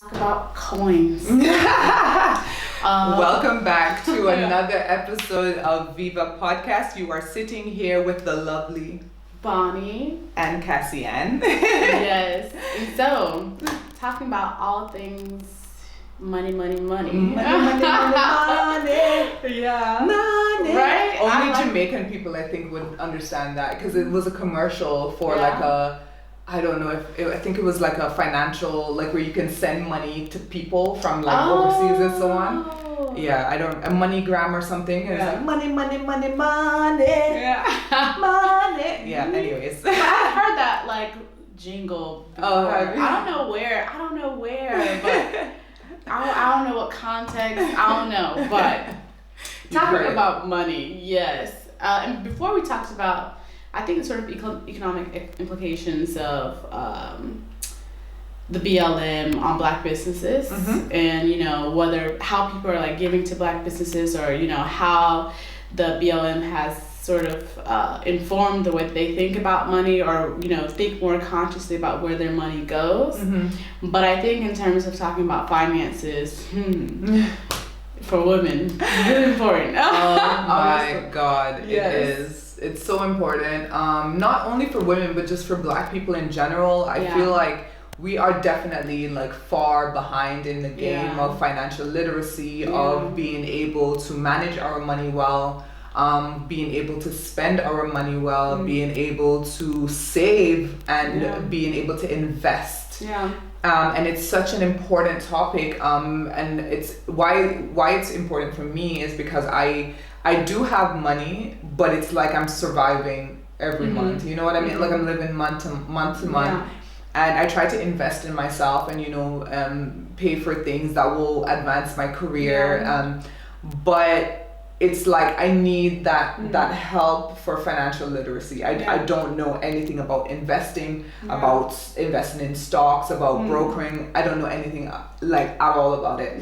About coins. Welcome back to another episode of VIVA podcast. You are sitting here with the lovely Bonnie and Cassianne. Yes. And so, talking about all things money. Money. Yeah. Money. Right? Only Jamaican people, I think, would understand that because it was a commercial for I don't know I think it was like a financial, like where you can send money to people from like overseas and so on. Yeah, I don't, a MoneyGram or something. And it's like money. Yeah. Money. Yeah, anyways. I've heard that like jingle before. Oh, have you? I don't know where, but I don't know what context, I don't know, but talking about money, yes. And before we talked about, I think, sort of economic implications of the BLM on Black businesses, and how people are like giving to Black businesses, or how the BLM has sort of informed the way they think about money, or think more consciously about where their money goes. But I think in terms of talking about finances, for women, really important. Oh my God, yes. It is. It's so important, not only for women, but just for Black people in general. I feel like we are definitely like far behind in the game of financial literacy, of being able to manage our money well, being able to spend our money well, being able to save, and being able to invest. And it's such an important topic, and it's why it's important for me is because I do have money, but it's like I'm surviving every month. You know what I mean? Like I'm living month to month. And I try to invest in myself and, pay for things that will advance my career. But it's like I need that help for financial literacy. I don't know anything about investing, about investing in stocks, about brokering. I don't know anything like at all about it.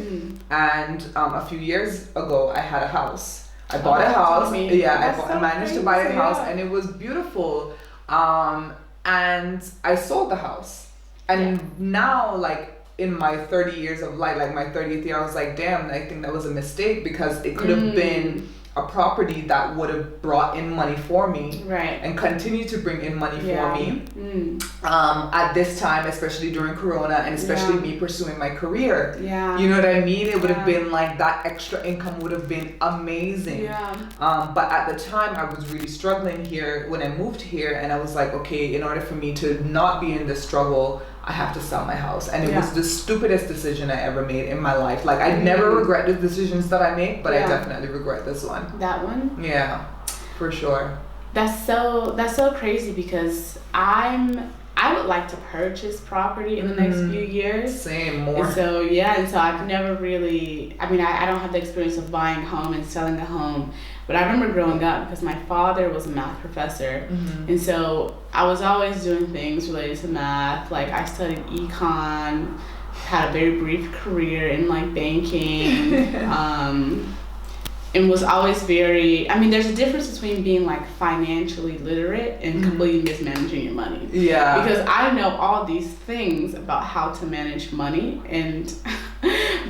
And a few years ago, I had a house. I bought a house. I managed to buy a house, and it was beautiful. And I sold the house. And now, like, in my 30 years of life, like my 30th year, I was like, damn, I think that was a mistake, because it could have been a property that would have brought in money for me, and continue to bring in money for me at this time, especially during Corona, and especially me pursuing my career. You know what I mean? It would have been like that extra income would have been amazing. But at the time, I was really struggling here when I moved here, and I was like, okay, in order for me to not be in this struggle, I have to sell my house. And it was the stupidest decision I ever made in my life. Like, I never regret the decisions that I make, but I definitely regret this one. That one? Yeah, for sure. That's so crazy, because I would like to purchase property in the next few years. Same, more. And so I've never really, I don't have the experience of buying a home and selling a home. But I remember growing up, because my father was a math professor, and so I was always doing things related to math. Like, I studied econ, had a very brief career in like banking, and was always very, there's a difference between being like financially literate and completely mismanaging your money. Because I know all these things about how to manage money, and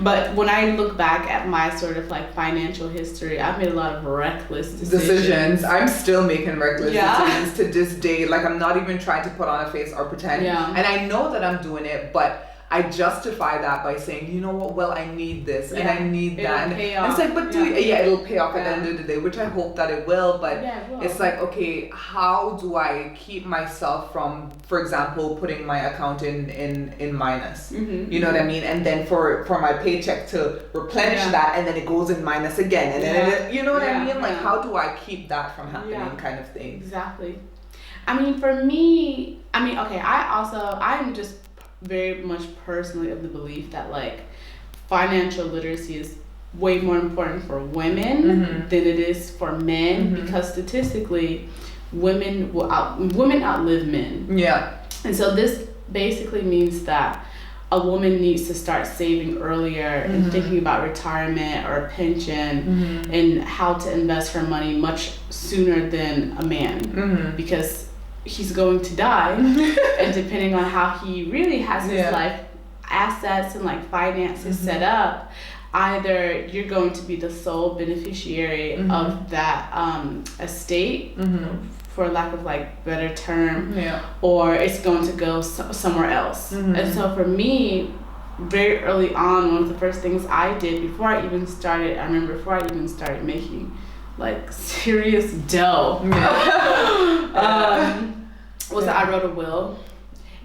but when I look back at my sort of like financial history, I've made a lot of reckless decisions. I'm still making reckless decisions to this day. Like, I'm not even trying to put on a face or pretend. And I know that I'm doing it, but I justify that by saying, you know what, well, I need this and I need that. And it's like, but it'll pay off at the end of the day, which I hope that it will. But it's like, okay, how do I keep myself from, for example, putting my account in minus? You know what I mean? And then for my paycheck to replenish that, and then it goes in minus again. And then, you know what I mean? Like, how do I keep that from happening, kind of thing? Exactly. For me, I'm just very much personally of the belief that like financial literacy is way more important for women than it is for men, because statistically women outlive men. And so this basically means that a woman needs to start saving earlier and thinking about retirement or a pension and how to invest her money much sooner than a man, because he's going to die and depending on how he really has his life, assets and like finances set up, either you're going to be the sole beneficiary of that estate, for lack of like better term, or it's going to go somewhere else. And so for me, very early on, one of the first things I did before I even started making like serious dough, was that I wrote a will.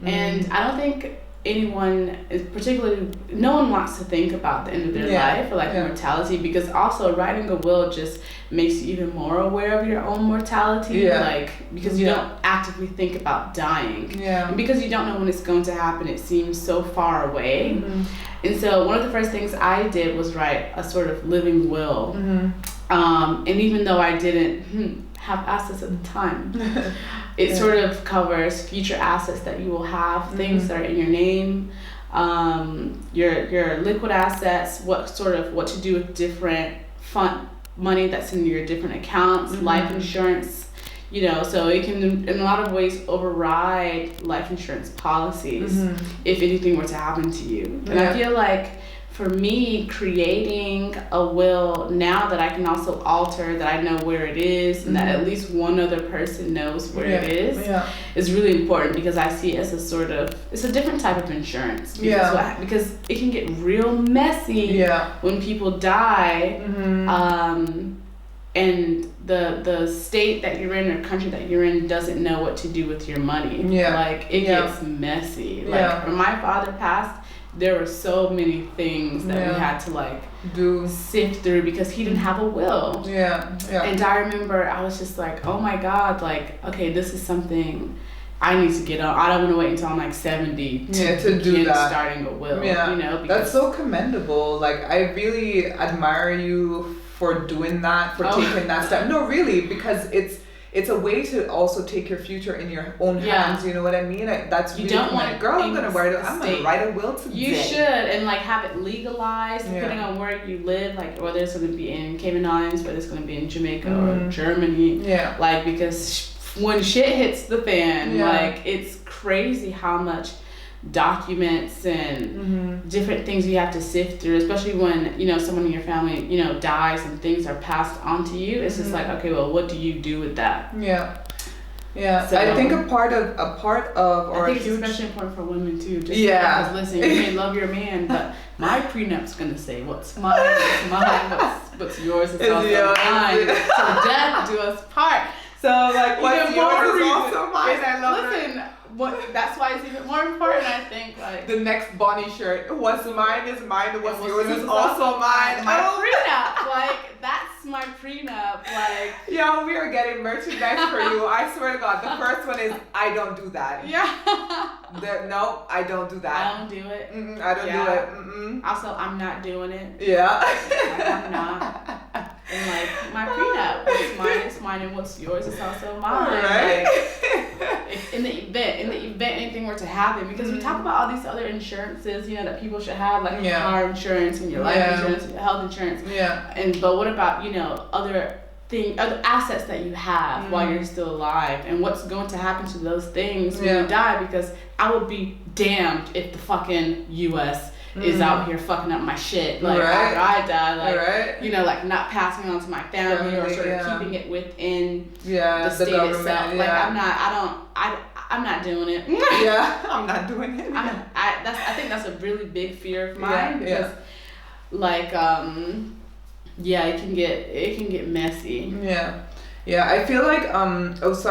And I don't think anyone is particularly, no one wants to think about the end of their life or like mortality, because also writing a will just makes you even more aware of your own mortality, like because you don't actively think about dying, and because you don't know when it's going to happen, it seems so far away. And so one of the first things I did was write a sort of living will, and even though I didn't have assets at the time, it sort of covers future assets that you will have, things that are in your name, your liquid assets, what to do with different fund money that's in your different accounts, life insurance, so it can in a lot of ways override life insurance policies if anything were to happen to you. And I feel like for me, creating a will now that I can also alter, that I know where it is, and that at least one other person knows where it is really important, because I see it as it's a different type of insurance. Because it can get real messy when people die, and the state that you're in or country that you're in doesn't know what to do with your money. Like, it gets messy. Like, when my father passed, there were so many things that we had to like sift through because he didn't have a will. And I remember I was just like, oh my God, like, okay, this is something I need to get on. I don't want to wait until I'm like 70 to do that. Starting a will. Because that's so commendable. Like, I really admire you for doing that, for taking that step. No, really, because it's a way to also take your future in your own hands. You know what I mean? That's you really don't want girl. I'm gonna write a will today. You should, and like have it legalized depending on where you live. Like whether it's gonna be in Cayman Islands, whether it's gonna be in Jamaica or Germany. Like because when shit hits the fan, like it's crazy how much documents and different things you have to sift through, especially when someone in your family dies and things are passed on to you. It's just like, okay, well, what do you do with that? So, I think a part of or I think it's especially important for women too, just because listen, you may love your man, but my prenup's gonna say what's mine, what's yours is also mine, till death do us part. So like what's yours is also mine. I love it. That's why it's even more important, I think. Like the next Bonnie shirt, what's mine is mine, what's yours is also mine. My prenup, like that's my prenup. Like we are getting merchandise for you. I swear to God, the first one is I don't do that. No, I don't do that. I don't do it. I don't do it. Also, I'm not doing it. Like, I'm not. And like my prenup, what's mine is mine, and what's yours is also mine. Right. Like, in the event anything were to happen, because we talk about all these other insurances, that people should have, like your car insurance and your life insurance and your health insurance. But what about other assets that you have while you're still alive, and what's going to happen to those things when you die? Because I would be damned if the fucking U.S. is out here fucking up my shit, like after I die, like like not passing on to my family or sort of keeping it within the state itself. Like I'm not doing it. I'm not doing it. I think that's a really big fear of mine, because like it can get messy. I feel like I was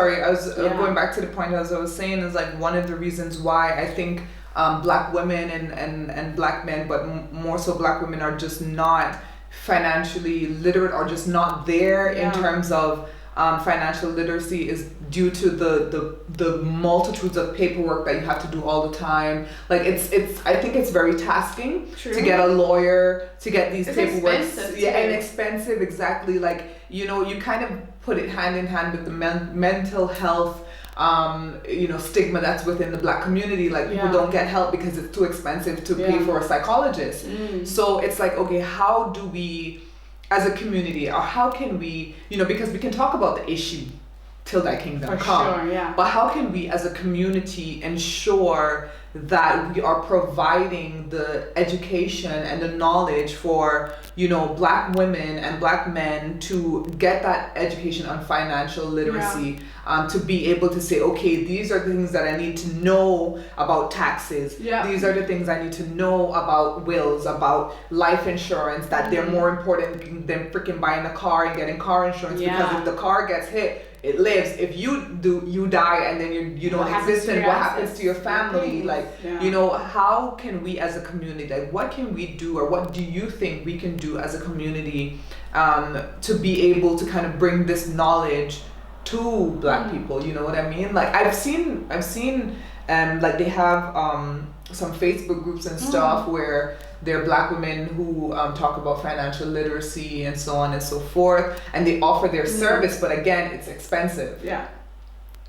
going back to the point as I was saying, is like one of the reasons why I think Black women and Black men, but more so Black women, are just not financially literate, or just not there in terms of financial literacy, is due to the multitudes of paperwork that you have to do all the time. Like I think it's very tasking to get a lawyer, to get these paperwork. And expensive, exactly. Like you kind of put it hand in hand with the mental health stigma that's within the Black community. Like people don't get help because it's too expensive to pay for a psychologist. So it's like, okay, how do we as a community, or how can we, because we can talk about the issue till thy kingdom For come. sure, yeah. But how can we as a community ensure that we are providing the education and the knowledge for, you know, Black women and Black men to get that education on financial literacy, to be able to say, okay, these are the things that I need to know about taxes. Yeah. These are the things I need to know about wills, about life insurance, that they're more important than freaking buying a car and getting car insurance, because if the car gets hit, it lives. If you die and then you don't exist, and what happens to your family? Like, you know, how can we as a community, like, what can we do, or what do you think we can do as a community to be able to kind of bring this knowledge to Black people? You know what I mean? Like, I've seen like they have some Facebook groups and stuff where they're Black women who talk about financial literacy and so on and so forth, and they offer their service, but again, it's expensive. Yeah.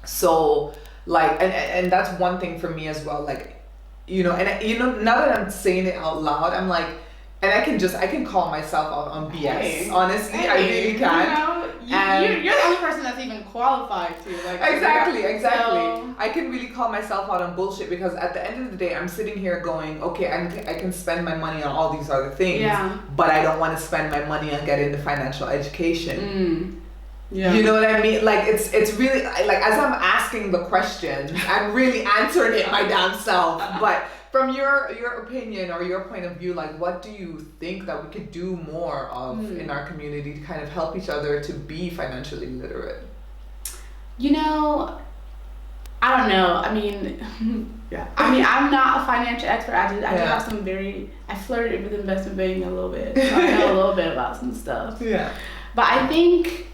So like, and that's one thing for me as well. Like, you know, and you know, now that I'm saying it out loud, I'm like, and I can call myself out on BS. Hey. Honestly, I really can. You know, you're the only person that's even qualified to. Like, exactly. So, I can really call myself out on bullshit, because at the end of the day, I'm sitting here going, okay, I can spend my money on all these other things, but I don't want to spend my money on getting the financial education. Yeah. You know what I mean? Like, it's really, like, as I'm asking the question, I'm really answering it my damn self. But from your opinion or your point of view, like, what do you think that we could do more of in our community to kind of help each other to be financially literate? You know, I don't know. I mean, I'm not a financial expert. I do have some I flirted with investment banking a little bit. So I know a little bit about some stuff. Yeah. But I think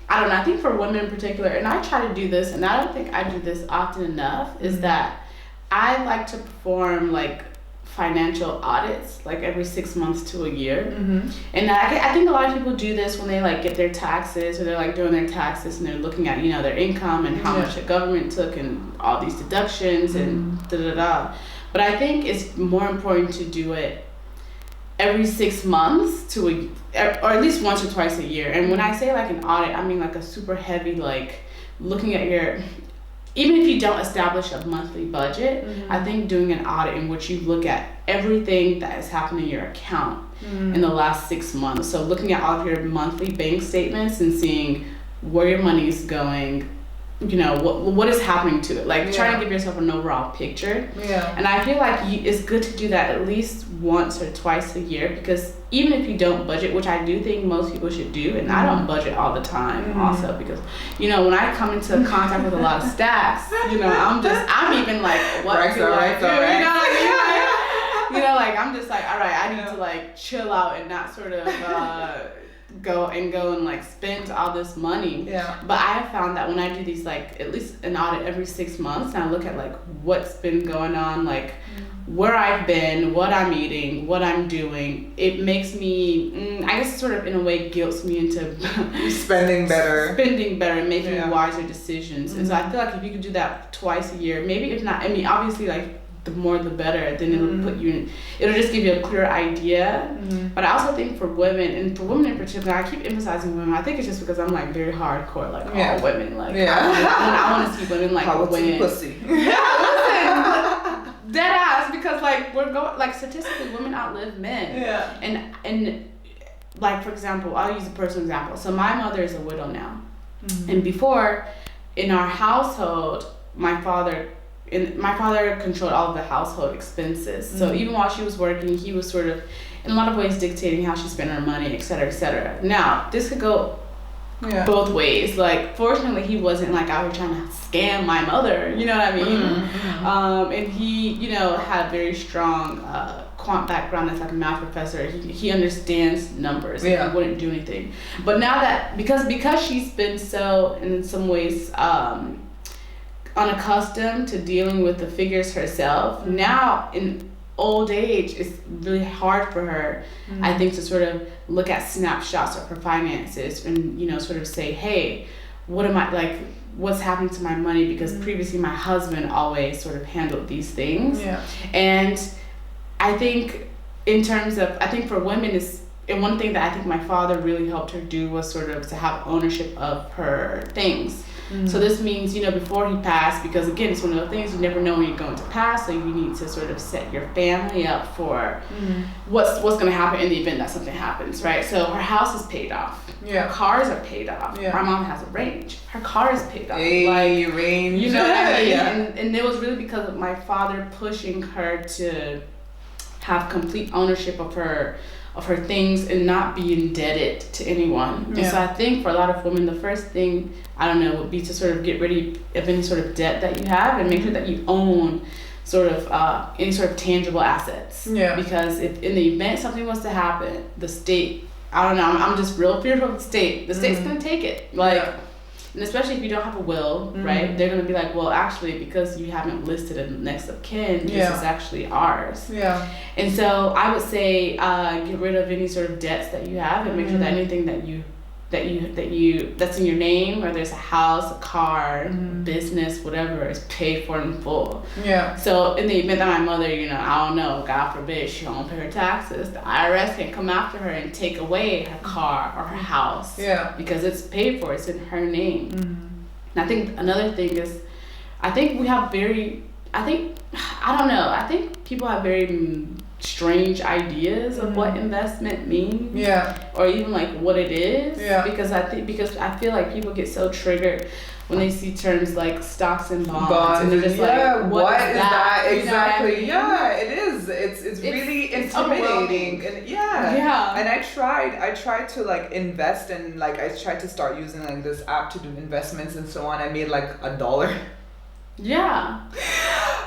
for women in particular, and I try to do this, and I don't think I do this often enough, is that I like to perform like financial audits like every 6 months to a year. And I think a lot of people do this when they like get their taxes, or they're like doing their taxes and they're looking at, you know, their income and how much the government took and all these deductions and But I think it's more important to do it every 6 months or at least once or twice a year. And when I say like an audit, I mean like a super heavy, like looking at even if you don't establish a monthly budget, I think doing an audit in which you look at everything that has happened in your account in the last 6 months. So looking at all of your monthly bank statements and seeing where your money is going, you know, what is happening to it. Like, trying to give yourself an overall picture. Yeah. And I feel like it's good to do that at least once or twice a year, because even if you don't budget, which I do think most people should do, and I don't budget all the time also, because, you know, when I come into contact with a lot of stacks, you know, I'm even like, what do I do? You know what I mean? Like, you know, like, I'm just like, all right, I need to like chill out and not sort of go and like spend all this money. Yeah. But I have found that when I do these, like, at least an audit every 6 months, and I look at like what's been going on, like where I've been, what I'm eating, what I'm doing, it makes me, I guess, sort of in a way guilts me into spending better and making wiser decisions. And so I feel like if you could do that twice a year, maybe if not, I mean, obviously, like, the more the better, then it'll just give you a clear idea. But I also think for women, and for women in particular, I keep emphasizing women. I think it's just because I'm like very hardcore, like all women, like I want to see women like winning. Pussy. Dead ass, because like like statistically women outlive men. Yeah. And like, for example, I'll use a personal example. So my mother is a widow now, and before, in our household, my father controlled all of the household expenses. So even while she was working, he was sort of, in a lot of ways, dictating how she spent her money, et cetera, et cetera. Now, this could go both ways. Like, fortunately, he wasn't like out here trying to scam my mother, you know what I mean? And he, you know, had a very strong quant background as like a math professor. He understands numbers and he wouldn't do anything. But now that, because she's been so, in some ways, unaccustomed to dealing with the figures herself, now in old age, it's really hard for her, I think, to sort of look at snapshots of her finances and, you know, sort of say, hey, what am I, like, what's happening to my money? Because previously my husband always sort of handled these things. And I think in terms of, I think for women, and one thing that I think my father really helped her do was sort of to have ownership of her things. So this means, you know, before he passed, because again, it's one of those things you never know when you're going to pass, so you need to sort of set your family up for what's going to happen in the event that something happens, right? So her house is paid off. Yeah. Her cars are paid off. Yeah. My mom has a range. Her car is paid off. Hey, range. You know what I mean? Yeah. And it was really because of my father pushing her to have complete ownership of her things and not be indebted to anyone. And so I think for a lot of women, the first thing, I don't know, would be to sort of get rid of any sort of debt that you have and make sure that you own sort of any sort of tangible assets. Yeah. Because if in the event something was to happen, the state, I don't know, I'm just real fearful of the state. The state's gonna take it. And especially if you don't have a will, right? They're gonna be like, well, actually, because you haven't listed a next of kin, this is actually ours. Yeah. And so I would say get rid of any sort of debts that you have and make sure that anything that's in your name, whether it's a house, a car, business, whatever, is paid for in full. Yeah. So in the event that my mother, you know, I don't know, God forbid, she don't pay her taxes, the IRS can come after her and take away her car or her house. Yeah. Because it's paid for, it's in her name. And I think another thing is, I think people have very strange ideas of what investment means. Yeah. Or even like what it is. Yeah. Because I feel like people get so triggered when they see terms like stocks and bonds and they're just like, what is that? Exactly. You know what I mean? Yeah, it is. It's really intimidating. And and I tried to like invest and like I tried to start using like this app to do investments and so on. I made like $1. Yeah.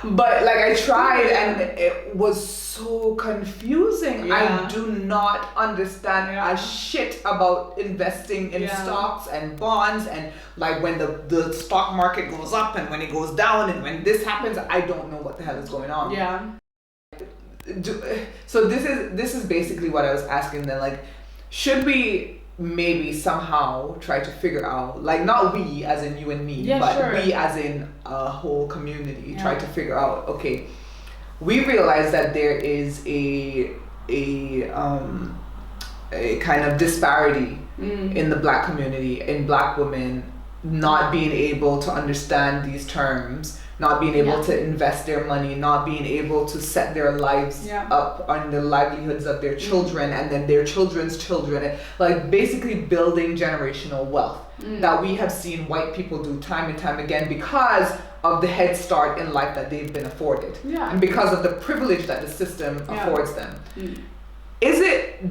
But like I tried and it was so confusing. I do not understand a shit about investing in stocks and bonds and like when the stock market goes up and when it goes down and when this happens, I don't know what the hell is going on. Yeah. So this is basically what I was asking then, like, should we maybe somehow try to figure out, like, not we as in you and me, but we as in a whole community try to figure out, okay, we realize that there is a kind of disparity in the Black community, in Black women not being able to understand these terms, not being able to invest their money, not being able to set their lives up on the livelihoods of their children and then their children's children, like basically building generational wealth that we have seen white people do time and time again because of the head start in life that they've been afforded and because of the privilege that the system affords them.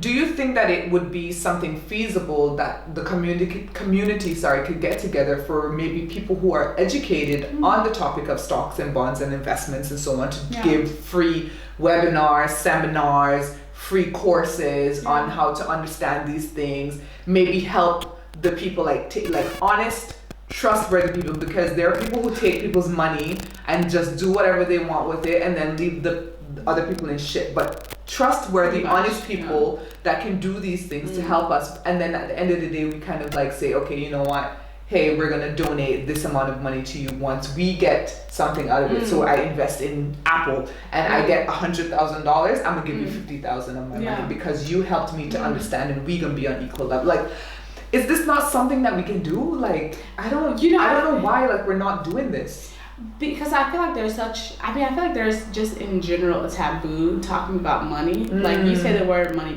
Do you think that it would be something feasible that the community could get together for maybe people who are educated on the topic of stocks and bonds and investments and so on to give free webinars, seminars, free courses on how to understand these things, maybe help the people like honest, trustworthy people, because there are people who take people's money and just do whatever they want with it and then leave the other people in shit, but trustworthy, honest people that can do these things to help us, and then at the end of the day we kind of like say, okay, you know what, hey, we're gonna donate this amount of money to you once we get something out of it. So I invest in Apple and I get $100,000, I'm gonna give you 50,000 of my money because you helped me to understand and we gonna be on equal level. Like, is this not something that we can do? Like, I don't know why like we're not doing this. Because I feel like I feel like there's just in general a taboo talking about money. Like you say the word money,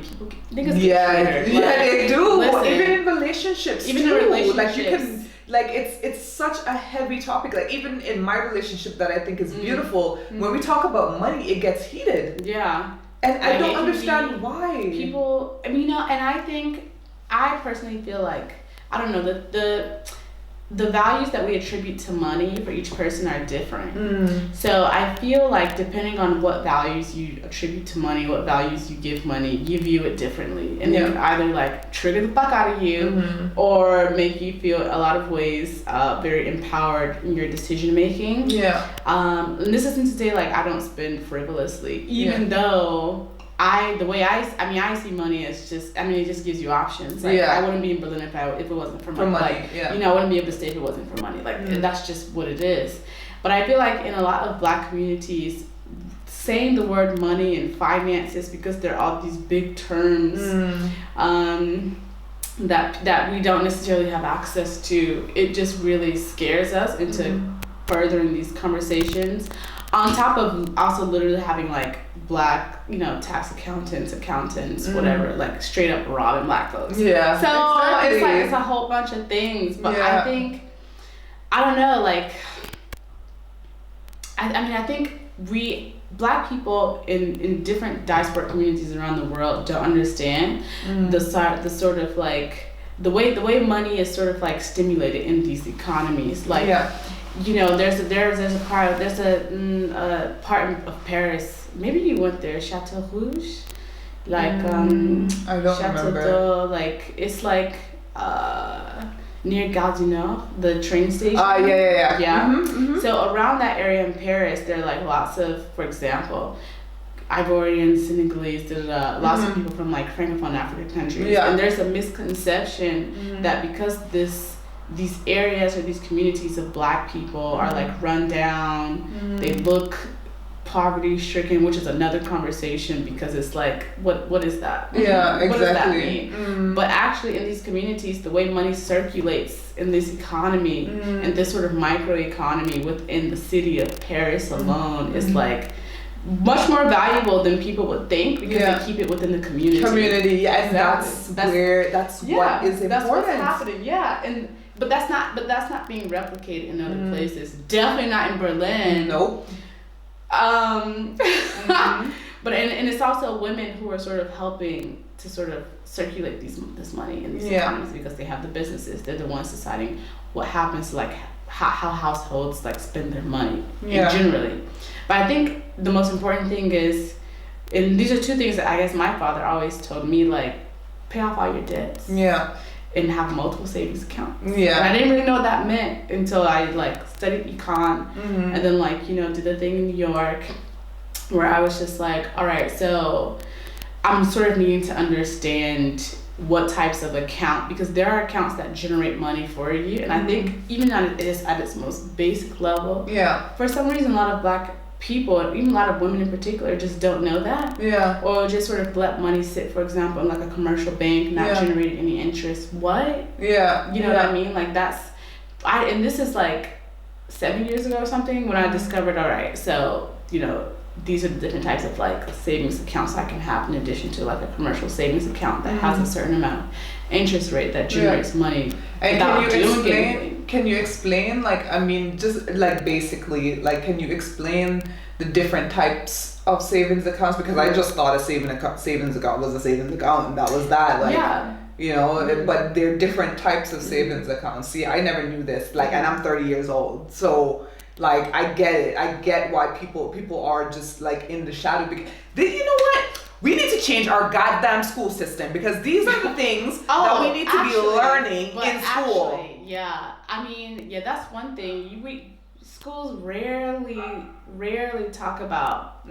niggas get triggered. They do. Listen, even in relationships too. Like you can, like it's such a heavy topic. Like even in my relationship that I think is beautiful, when we talk about money, it gets heated. Yeah. And I don't understand why. People, I mean, and I personally feel like, I don't know, the values that we attribute to money for each person are different. So I feel like depending on what values you attribute to money, what values you give money, you view it differently. And it can either like trigger the fuck out of you or make you feel a lot of ways very empowered in your decision making. And this isn't to say like I don't spend frivolously, even though I see money as just, it just gives you options. Like, I wouldn't be in Berlin if it wasn't for money. Like, I wouldn't be able to stay if it wasn't for money. Like, that's just what it is. But I feel like in a lot of Black communities, saying the word money and finances, because they're all these big terms that we don't necessarily have access to, it just really scares us into furthering these conversations. On top of also literally having like black, you know, tax accountants, whatever, like straight up robbing black folks. Yeah. So exactly. It's like, it's a whole bunch of things. But I think, I don't know, like, I mean, I think we, black people in different diasporic communities around the world don't understand the sort of like, the way money is sort of like stimulated in these economies. Like, you know, there's a part of Paris. Maybe you went there, Chateau Rouge, like I don't Chateau remember. d'Eau, like it's like near Gare du Nord, the train station. Yeah. So around that area in Paris, there are like lots of, for example, Ivorian, Senegalese, lots of people from like Francophone African countries. Yeah. And there's a misconception that because these areas or these communities of black people are like run down, they look poverty stricken, which is another conversation, because it's like, what is that? Yeah, exactly. What does that mean? But actually in these communities, the way money circulates in this economy and this sort of micro economy within the city of Paris alone is like much more valuable than people would think, because they keep it within the community. And that's what is important. That's what's happening. But that's not being replicated in other places. Definitely not in Berlin. Nope. But and it's also women who are sort of helping to sort of circulate this money in these economies, because they have the businesses. They're the ones deciding what happens to like how households like spend their money generally. But I think the most important thing is, and these are two things that I guess my father always told me, like, pay off all your debts. Yeah. And have multiple savings accounts. Yeah. And I didn't really know what that meant until I like studied econ and then like, you know, did the thing in New York where I was just like, all right, so I'm sort of needing to understand what types of account, because there are accounts that generate money for you. And I think even at its most basic level, for some reason a lot of black people, even a lot of women in particular, just don't know that. Yeah. Or just sort of let money sit, for example, in like a commercial bank, not generating any interest. What? Yeah. You know what I mean? Like and this is like 7 years ago or something when I discovered, all right, so, you know, these are the different types of like savings accounts I can have in addition to like a commercial savings account that has a certain amount of interest rate that generates money. And can you explain like, I mean, just like basically, like, can you explain the different types of savings accounts? Because I just thought a savings account was a savings account and that was that. Like, you know, but there are different types of savings accounts. See, I never knew this, like, and I'm 30 years old. So like, I get it. I get why people are just like in the shadow. Because you know what? We need to change our goddamn school system, because these are the things that we need to be learning in school. I mean, that's one thing. Schools rarely talk about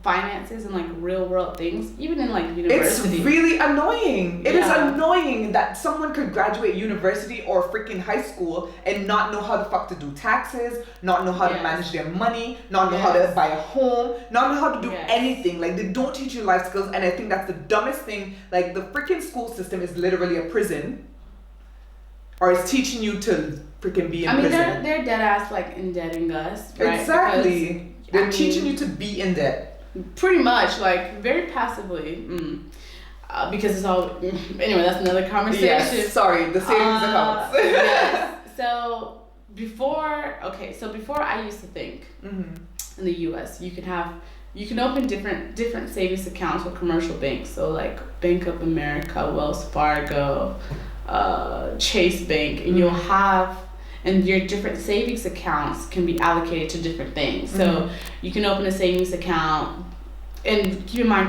finances and like real world things, even in like university. It's really annoying. It is annoying that someone could graduate university or freaking high school and not know how the fuck to do taxes, not know how to manage their money, not know how to buy a home, not know how to do anything. Like, they don't teach you life skills, and I think that's the dumbest thing. Like, the freaking school system is literally a prison, or it's teaching you to freaking be in prison. I mean, they're dead ass like indebting us, right? Exactly. They're teaching you to be in debt. Pretty much, like, very passively. Because it's all... Anyway, that's another conversation. Yes, sorry, the savings accounts. Yes. So, before I used to think in the U.S. you can open different savings accounts with commercial banks. So, like, Bank of America, Wells Fargo, Chase Bank, and you'll have... And your different savings accounts can be allocated to different things. So you can open a savings account, and keep in mind,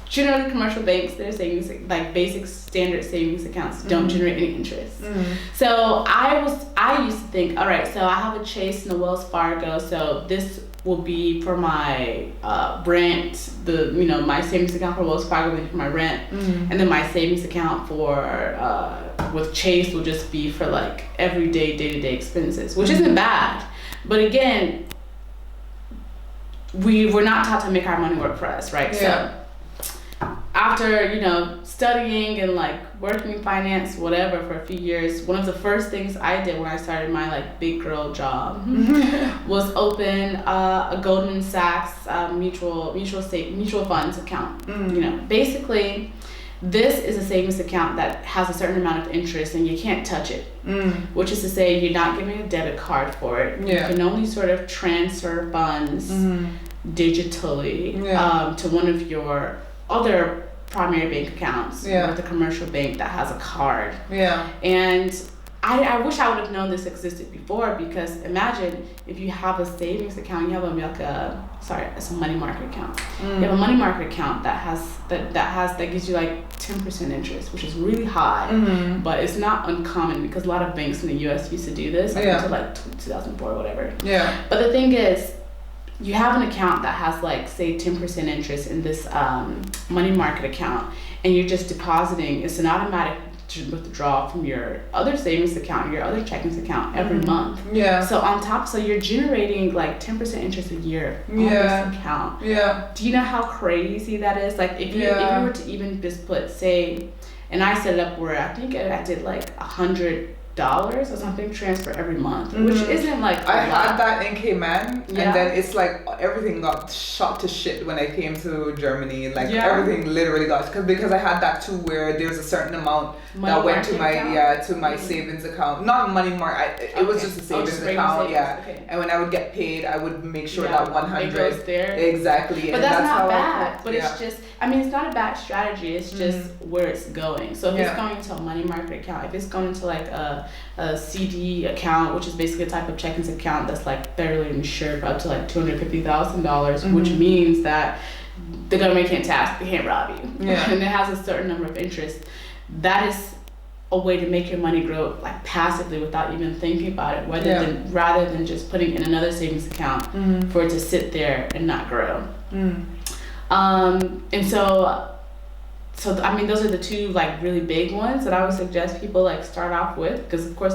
generally commercial banks, their savings, like basic standard savings accounts, don't generate any interest. So I used to think, all right, so I have a Chase and a Wells Fargo, so this will be for my rent, my savings account for Wells Fargo will be for my rent, and then my savings account for with Chase will just be for like everyday day-to-day expenses, which isn't bad. But again, we were not taught to make our money work for us, right? Yeah. So after, you know, studying and like working in finance, whatever, for a few years, one of the first things I did when I started my like big girl job was open a Goldman Sachs mutual funds account. You know, basically, this is a savings account that has a certain amount of interest and you can't touch it. Which is to say, you're not giving a debit card for it. Yeah. You can only sort of transfer funds digitally to one of your other primary bank accounts with a commercial bank that has a card. And I wish I would have known this existed before, because imagine if you have a savings account, you have it's a money market account. You have a money market account that gives you like 10% interest, which is really high, but it's not uncommon because a lot of banks in the US used to do this up until like 2004 or whatever. But the thing is, you have an account that has like say 10% interest in this money market account, and you're just depositing. It's an automatic withdraw from your other savings account, your other checkings account every month. So you're generating like 10% interest a year on this account. Do you know how crazy that is? Like if you were to even just put, say, and I set it up where I think I did like $100 or something transfer every month, which isn't like I had that in Cayman, and then it's like everything got shot to shit when I came to Germany. Like everything literally got, because I had that too, where there's a certain amount that went to my savings account, not money market. It was just a savings account. And when I would get paid, I would make sure that 100 goes there. Exactly. But that's not bad. But it's just, I mean, it's not a bad strategy. It's just where it's going. So if it's going into a money market account, if it's going into like a CD account, which is basically a type of checkings account that's like federally insured for up to like $250,000, which means that the government can't tax, they can't rob you, and it has a certain number of interest. That is a way to make your money grow like passively without even thinking about it, rather than just putting in another savings account for it to sit there and not grow. And so I mean, those are the two like really big ones that I would suggest people like start off with, because of course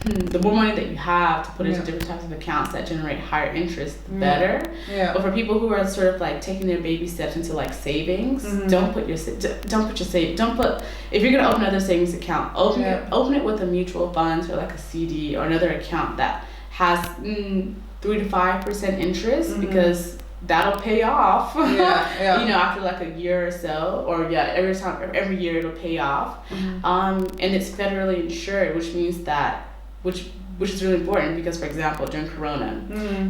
the more money that you have to put into different types of accounts that generate higher interest, the better. But for people who are sort of like taking their baby steps into like savings, if you're gonna open another savings account, open it with a mutual funds or like a CD or another account that has 3 to 5% interest, because that'll pay off. You know, after like a year or so, or every year it'll pay off. And it's federally insured, which means that which is really important, because for example, during Corona,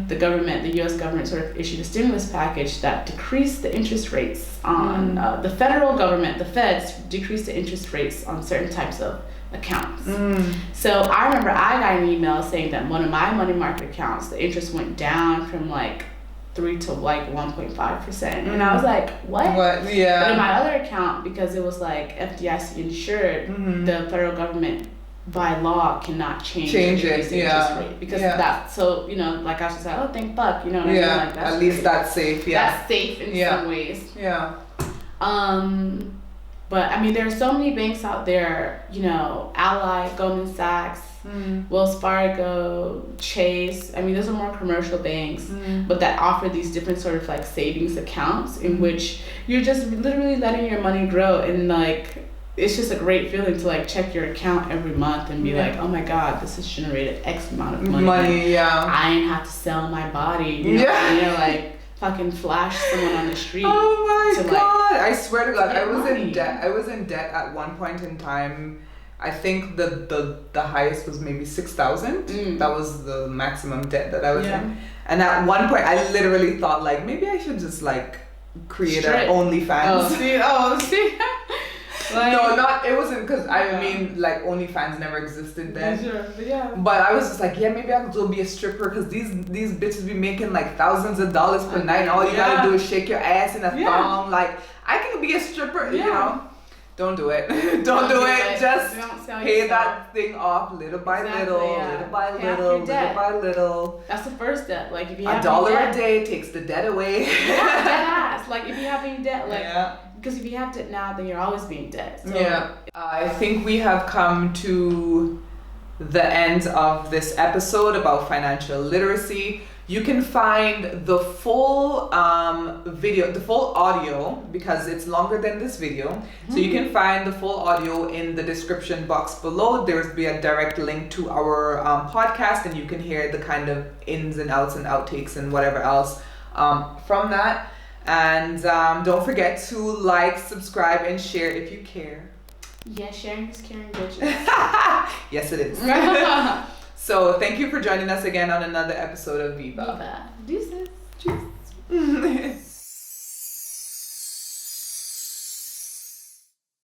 the US government sort of issued a stimulus package that decreased the interest rates on the federal government, the feds decreased the interest rates on certain types of accounts. So I remember I got an email saying that one of my money market accounts, the interest went down from like 3 to like 1.5%, and I was like, what? But in my other account, because it was like FDIC insured, the federal government by law cannot change the interest rate, because that's, so, you know, like I should say, oh, thank fuck, you know what I mean? Like, that's at least that's safe. That's safe in some ways. But I mean, there are so many banks out there, you know, Ally, Goldman Sachs, Wells Fargo, Chase. I mean, those are more commercial banks, but that offer these different sort of like savings accounts in which you're just literally letting your money grow, and like it's just a great feeling to like check your account every month and be like, oh my God, this has generated X amount of money. I ain't have to sell my body. You know, like fucking flash someone on the street. Oh my God! I swear to God, I was in debt. I was in debt at one point in time. I think the highest was maybe 6,000. That was the maximum debt that I was in. And at one point, I literally thought like, maybe I should just like create an OnlyFans. See. Like, no, it wasn't, because I mean, like, OnlyFans never existed then. But I was just like, maybe I'll go be a stripper, because these bitches be making like thousands of dollars per night, and all you gotta do is shake your ass in a thong. Like, I can be a stripper, you know. Don't do it. Don't do it. Just pay that thing off little by little, little by little, little by little. That's the first step. Like, if you have $1 a day takes the debt away. Like, if you have any debt, like. Because if you have debt now, then you're always being debt. So. I think we have come to the end of this episode about financial literacy. You can find the full video, the full audio, because it's longer than this video. So you can find the full audio in the description box below. There's be a direct link to our podcast, and you can hear the kind of ins and outs and outtakes and whatever else from that. And don't forget to like, subscribe, and share if you care. Yeah, sharing is caring, bitches. Yes, it is. So thank you for joining us again on another episode of VIVA. VIVA. Deuces.